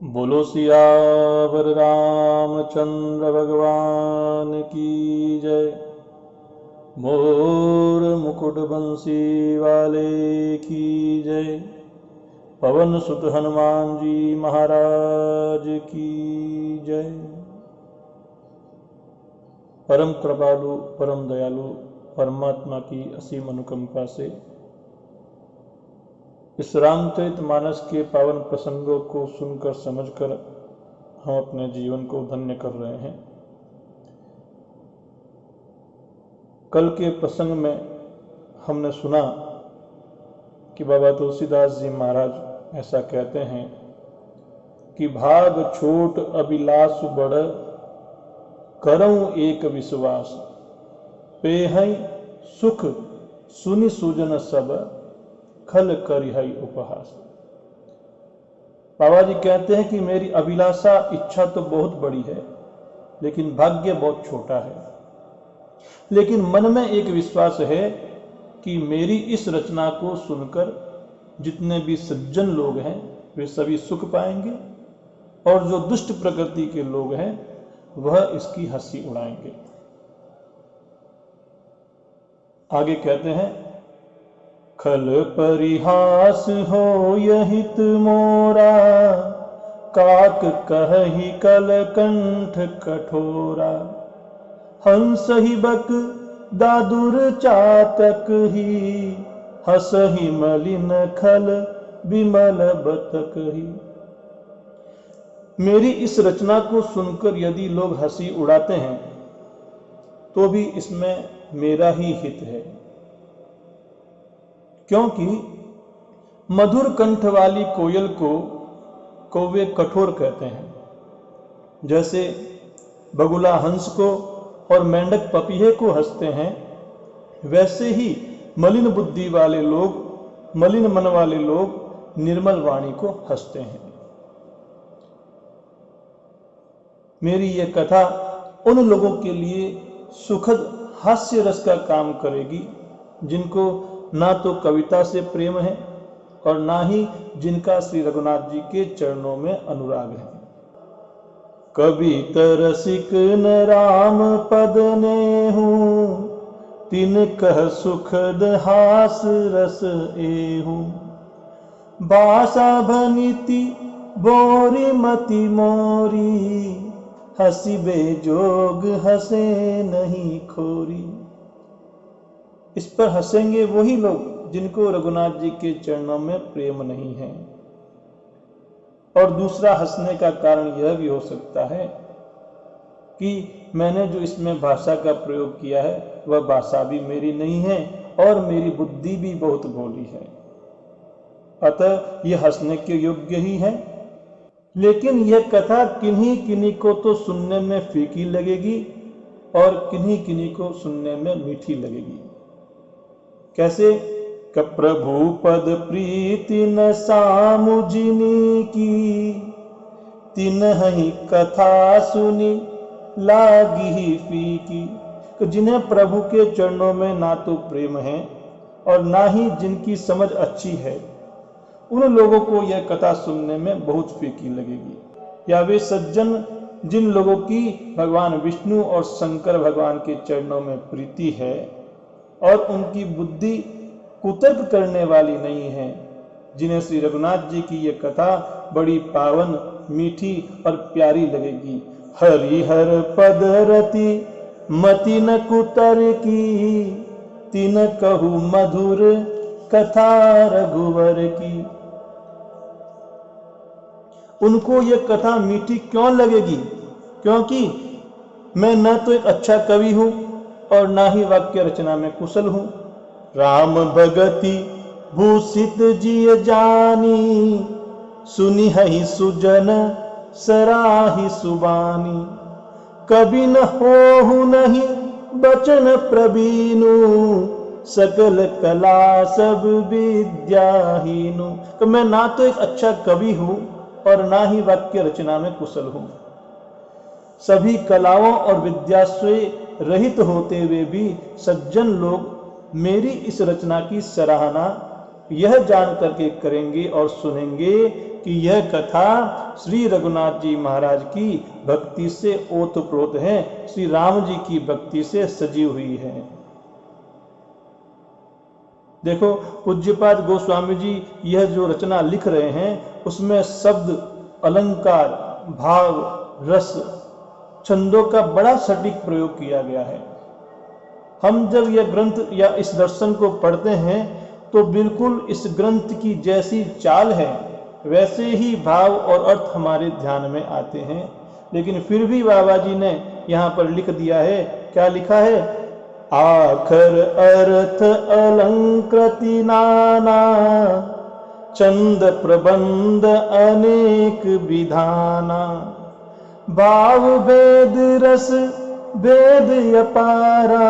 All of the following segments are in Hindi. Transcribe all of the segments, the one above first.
बोलो सियावर रामचंद्र भगवान की जय। मोर मुकुट बंसी वाले की जय। पवन सुत हनुमान जी महाराज की जय। परम कृपालु परम दयालु परमात्मा की असीम अनुकंपा से इस रामचरितमानस के पावन प्रसंगों को सुनकर समझकर हम अपने जीवन को धन्य कर रहे हैं। कल के प्रसंग में हमने सुना कि बाबा तुलसीदास जी महाराज ऐसा कहते हैं कि भाग छोट अभिलाष बड़, करऊं एक विश्वास, पेहै सुख सुनि सुजन सब, खल करिहै उपहास। बाबा जी कहते हैं कि मेरी अभिलाषा इच्छा तो बहुत बड़ी है, लेकिन भाग्य बहुत छोटा है। लेकिन मन में एक विश्वास है कि मेरी इस रचना को सुनकर जितने भी सज्जन लोग हैं वे सभी सुख पाएंगे, और जो दुष्ट प्रकृति के लोग हैं वह इसकी हंसी उड़ाएंगे। आगे कहते हैं, खल परिहास हो यहित मोरा, काक कहहि कल कंठ कठोरा, हंस ही बक दादुर चातक ही, हसहि मलिन खल विमल बतक ही। मेरी इस रचना को सुनकर यदि लोग हंसी उड़ाते हैं तो भी इसमें मेरा ही हित है, क्योंकि मधुर कंठ वाली कोयल को कौवे कठोर कहते हैं। जैसे बगुला हंस को और मेंढक पपीहे को हंसते हैं, वैसे ही मलिन बुद्धि वाले लोग, मलिन मन वाले लोग निर्मल वाणी को हंसते हैं। मेरी यह कथा उन लोगों के लिए सुखद हास्य रस का काम करेगी जिनको ना तो कविता से प्रेम है और ना ही जिनका श्री रघुनाथ जी के चरणों में अनुराग है। कवि तरसिक न राम पद नेहु, तिन कह सुखद हास रस एहु, भाषा भनिति बोरी मति मोरी, हसी बेजोग हंसे नहीं खोरी। इस पर हंसेंगे वही लोग जिनको रघुनाथ जी के चरणों में प्रेम नहीं है। और दूसरा हंसने का कारण यह भी हो सकता है कि मैंने जो इसमें भाषा का प्रयोग किया है वह भाषा भी मेरी नहीं है और मेरी बुद्धि भी बहुत भोली है, अतः यह हंसने के योग्य ही है। लेकिन यह कथा किन्हीं किन्हीं को तो सुनने में फीकी लगेगी और किन्हीं किन्हीं को सुनने में मीठी लगेगी। कैसे? कि प्रभु पद प्रीति न सामुजिनी की, तिन्हि कथा सुनी लागी ही फीकी। कि जिन्हें प्रभु के चरणों में ना तो प्रेम है और ना ही जिनकी समझ अच्छी है, उन लोगों को यह कथा सुनने में बहुत फीकी लगेगी। या वे सज्जन जिन लोगों की भगवान विष्णु और शंकर भगवान के चरणों में प्रीति है और उनकी बुद्धि कुतर्क करने वाली नहीं है, जिन्हें श्री रघुनाथ जी की यह कथा बड़ी पावन, मीठी और प्यारी लगेगी। हरिहर पद रति मति न कुतर्की, तिन कहु मधुर कथा रघुवर की। उनको यह कथा मीठी क्यों लगेगी? क्योंकि मैं न तो एक अच्छा कवि हूं और ना ही वाक्य रचना में कुशल हूं। राम भगति भूषित जिय जानी, सुनी हई सुजन सराही सुबानी, कभी न होहु नहीं बचन प्रवीणु, सकल कला सब विद्याहीनु। तो मैं ना तो एक अच्छा कवि हूं और ना ही वाक्य रचना में कुशल हूं। सभी कलाओं और विद्या से रहित होते हुए भी सज्जन लोग मेरी इस रचना की सराहना यह जान करके करेंगे और सुनेंगे कि यह कथा श्री रघुनाथ जी महाराज की भक्ति से ओतप्रोत है, श्री राम जी की भक्ति से सजी हुई है। देखो पूज्यपाद गोस्वामी जी यह जो रचना लिख रहे हैं उसमें शब्द, अलंकार, भाव, रस, छंदों का बड़ा सटीक प्रयोग किया गया है। हम जब यह ग्रंथ या इस दर्शन को पढ़ते हैं तो बिल्कुल इस ग्रंथ की जैसी चाल है वैसे ही भाव और अर्थ हमारे ध्यान में आते हैं, लेकिन फिर भी बाबा जी ने यहाँ पर लिख दिया है। क्या लिखा है? आखर अर्थ अलंकृति नाना, चंद प्रबंध अनेक विधाना, भाव भेद रस भेद अपारा,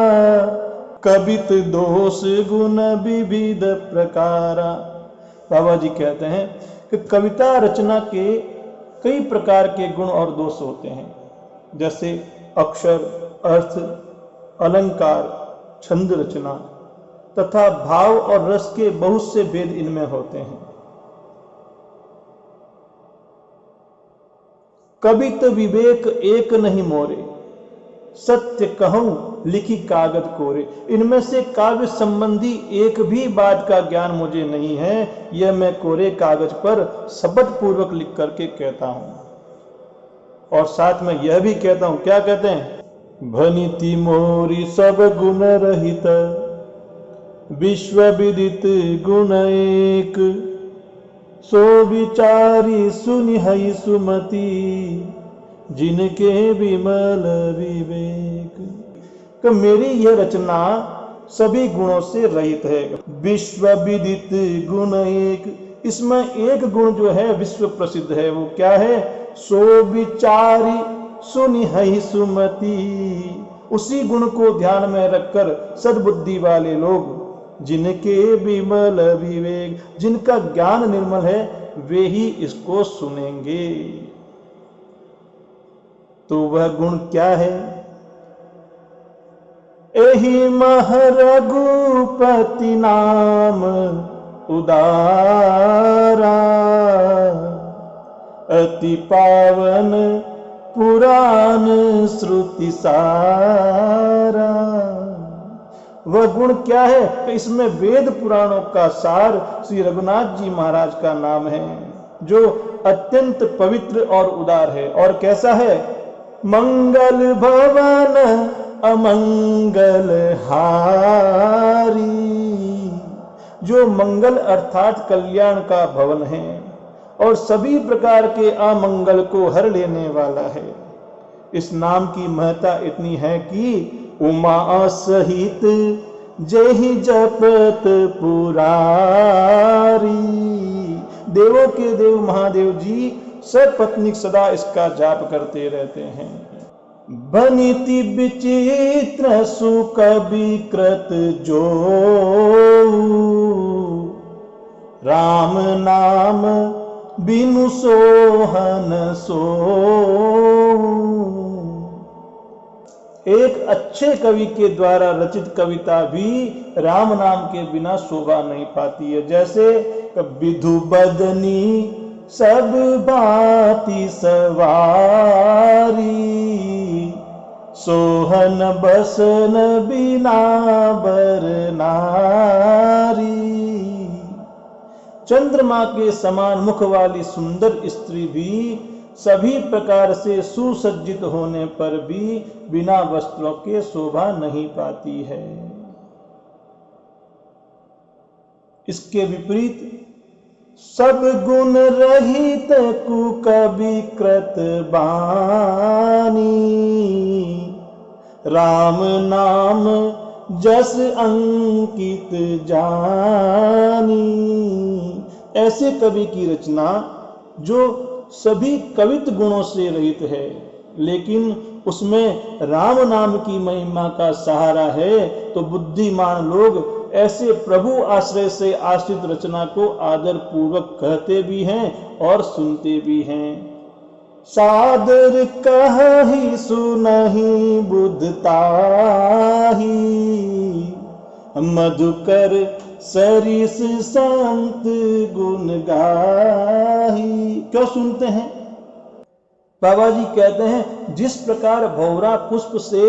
कवित दोष गुण विविध प्रकारा। बाबा जी कहते हैं कि कविता रचना के कई प्रकार के गुण और दोष होते हैं, जैसे अक्षर, अर्थ, अलंकार, छंद रचना तथा भाव और रस के बहुत से भेद इनमें होते हैं। कवित विवेक एक नहीं मोरे, सत्य कहूं लिखी कागज कोरे। इनमें से काव्य संबंधी एक भी बात का ज्ञान मुझे नहीं है, यह मैं कोरे कागज पर शपथ पूर्वक लिख करके कहता हूं। और साथ में यह भी कहता हूं, क्या कहते हैं? भनिति मोरी सब गुण रहित, विश्व विदित गुण एक, सो विचारी सुनि हई सुमति, जिनके विमल विवेक। कि मेरी यह रचना सभी गुणों से रहित है। विश्व विदित गुण एक, इसमें एक गुण जो है विश्व प्रसिद्ध है, वो क्या है? सो विचारी सुनि हई सुमति। उसी गुण को ध्यान में रखकर सद्बुद्धि वाले लोग, जिनके विमल विवेक, जिनका ज्ञान निर्मल है, वे ही इसको सुनेंगे। तो वह गुण क्या है? एहि मह रघुपति नाम उदारा, अति पावन पुराण श्रुति सारा। वह गुण क्या है? इसमें वेद पुराणों का सार श्री रघुनाथ जी महाराज का नाम है, जो अत्यंत पवित्र और उदार है। और कैसा है? मंगल भवन अमंगल हारी, जो मंगल अर्थात कल्याण का भवन है और सभी प्रकार के अमंगल को हर लेने वाला है। इस नाम की महत्ता इतनी है कि उमा सहित जेहि जपत पुरारी, देवों के देव महादेव जी सपत्नीक सदा इसका जाप करते रहते हैं। बनिति विचित्र सुख विकृत जो, राम नाम बिनु सोहन सो। एक अच्छे कवि के द्वारा रचित कविता भी राम नाम के बिना शोभा नहीं पाती है। जैसे विधु बदनी सब भांति सवारी, सोहन बसन बिना बर नारी। चंद्रमा के समान मुख वाली सुंदर स्त्री भी सभी प्रकार से सुसज्जित होने पर भी बिना वस्त्रों के शोभा नहीं पाती है। इसके विपरीत सब गुण रहित कुकवि कृत बानी, राम नाम जस अंकित जानी। ऐसे कवि की रचना जो सभी कवित गुणों से रहित है, लेकिन उसमें राम नाम की महिमा का सहारा है, तो बुद्धिमान लोग ऐसे प्रभु आश्रय से आश्रित रचना को आदर पूर्वक कहते भी हैं और सुनते भी हैं। सादर कहि सुनहि बुद्धताहि, मधुकर सरिस संत गुण गाही। क्यों सुनते हैं? बाबा जी कहते हैं जिस प्रकार भौरा पुष्प से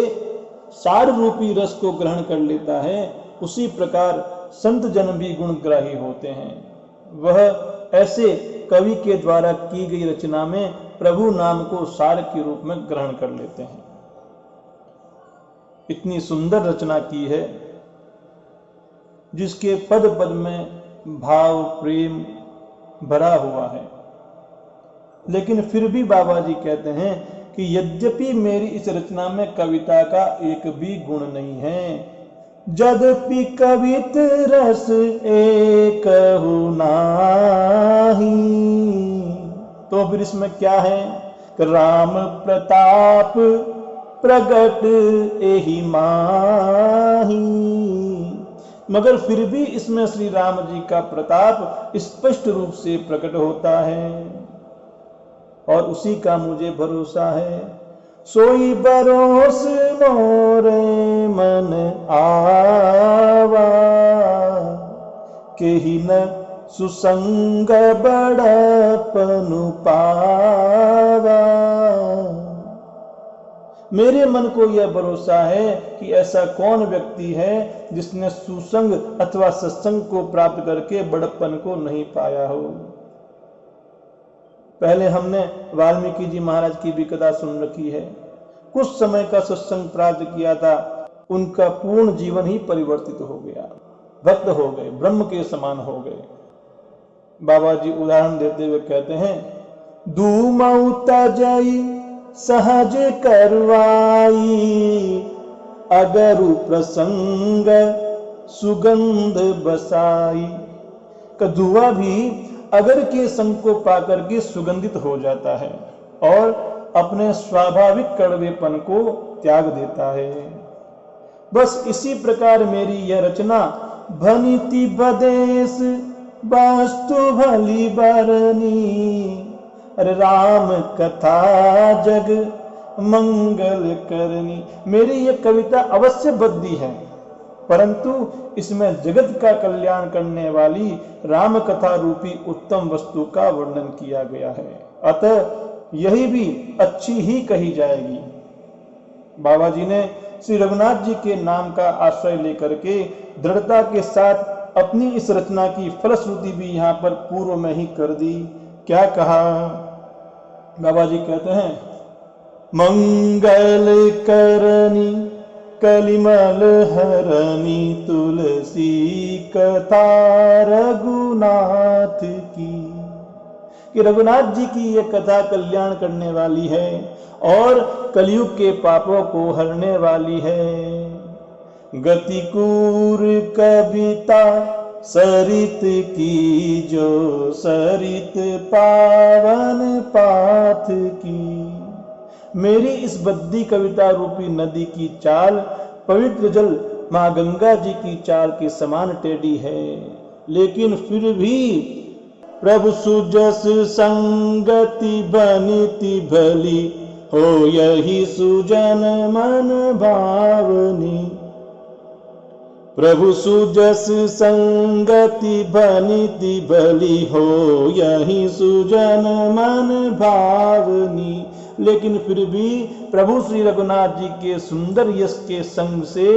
सार रूपी रस को ग्रहण कर लेता है, उसी प्रकार संत जन भी गुणग्राही होते हैं। वह ऐसे कवि के द्वारा की गई रचना में प्रभु नाम को सार के रूप में ग्रहण कर लेते हैं। इतनी सुंदर रचना की है जिसके पद पद में भाव प्रेम भरा हुआ है। लेकिन फिर भी बाबा जी कहते हैं कि यद्यपि मेरी इस रचना में कविता का एक भी गुण नहीं है, यद्यपि कवित रस एक नाही, तो फिर इसमें क्या है? राम प्रताप प्रगट एहि माही। मगर फिर भी इसमें श्री राम जी का प्रताप स्पष्ट रूप से प्रकट होता है और उसी का मुझे भरोसा है। सोई बरोस मोरे मन आवा, केहि न सुसंग बड़पनु पावा। मेरे मन को यह भरोसा है कि ऐसा कौन व्यक्ति है जिसने सुसंग अथवा सत्संग को प्राप्त करके बड़प्पन को नहीं पाया हो। पहले हमने वाल्मीकि जी महाराज की भी कथा सुन रखी है। कुछ समय का सत्संग प्राप्त किया था, उनका पूर्ण जीवन ही परिवर्तित हो गया, भक्त हो गए, ब्रह्म के समान हो गए। बाबा जी उदाहरण देते हुए कहते हैं, दूमऊ तजई सहज करवाई, अगरु प्रसंग सुगंध बसाई। कदुआ भी अगर के संग को पाकर के सुगंधित हो जाता है और अपने स्वाभाविक कड़वेपन को त्याग देता है। बस इसी प्रकार मेरी यह रचना भनिति बदेश वास्तु भली बरनी, अरे राम कथा जग मंगल करनी। मेरी यह कविता अवश्य बद्दी है, परंतु इसमें जगत का कल्याण करने वाली राम कथा रूपी उत्तम वस्तु का वर्णन किया गया है, अतः यही भी अच्छी ही कही जाएगी। बाबा जी ने श्री रघुनाथ जी के नाम का आश्रय लेकर के दृढ़ता के साथ अपनी इस रचना की फलश्रुति भी यहाँ पर पूर्व में ही कर दी। क्या कहा? बाबा जी कहते हैं, मंगल करनी कलिमल हरनी, तुलसी कथा रघुनाथ की। कि रघुनाथ जी की यह कथा कल्याण करने वाली है और कलयुग के पापों को हरने वाली है। गतिकूर कविता सरित की, जो सरित पावन पाथ की। मेरी इस बद्दी कविता रूपी नदी की चाल पवित्र जल मां गंगा जी की चाल के समान टेढ़ी है, लेकिन फिर भी प्रभु सुजस संगति बनिति भली, हो यही सुजन मन भावनी। प्रभु सुजस संगति बनिति भली, हो यही सुजन मन भावनी। लेकिन फिर भी प्रभु श्री रघुनाथ जी के सुंदर यश के संग से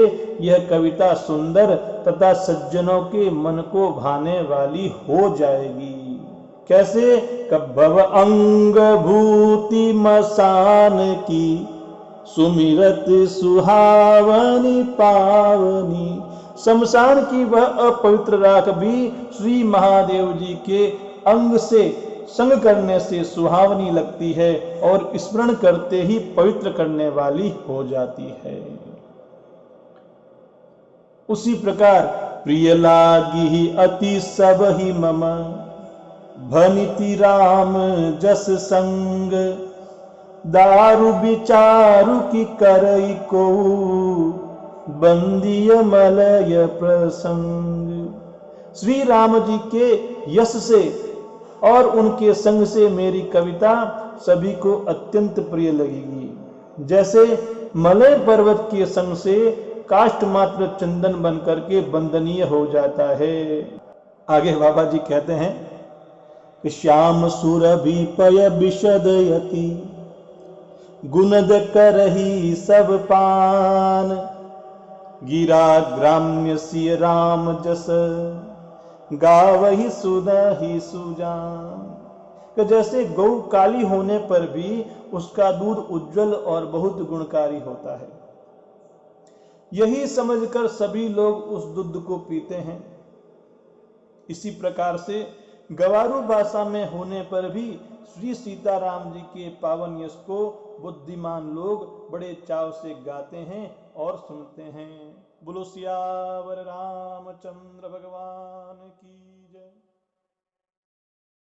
यह कविता सुंदर तथा सज्जनों के मन को भाने वाली हो जाएगी। कैसे? कभव अंग भूति मसान की, सुमिरत सुहावनी पावनी। शमशान की वह अपवित्र राख भी श्री महादेव जी के अंग से संग करने से सुहावनी लगती है और स्मरण करते ही पवित्र करने वाली हो जाती है। उसी प्रकार प्रिय लागी अति सब ही मम, भनिति राम जस संग, दारु विचारु की करई को, बंदिय मलय प्रसंग। श्री राम जी के यश से और उनके संग से मेरी कविता सभी को अत्यंत प्रिय लगेगी। जैसे मलय पर्वत के संग से काष्ठ मात्र चंदन बन करके वंदनीय हो जाता है। आगे बाबा जी कहते हैं कि श्याम सुरभि पय विशदयति गुणद करही सब पान गिरा ग्राम्य सिय राम जस गावही सुदहि सुजान। कि जैसे गौ काली होने पर भी उसका दूध उज्जवल और बहुत गुणकारी होता है, यही समझकर सभी लोग उस दूध को पीते हैं। इसी प्रकार से गवारू भाषा में होने पर भी श्री सीताराम जी के पावन यश को बुद्धिमान लोग बड़े चाव से गाते हैं और सुनते हैं। बोलो सियावर रामचंद्र भगवान की।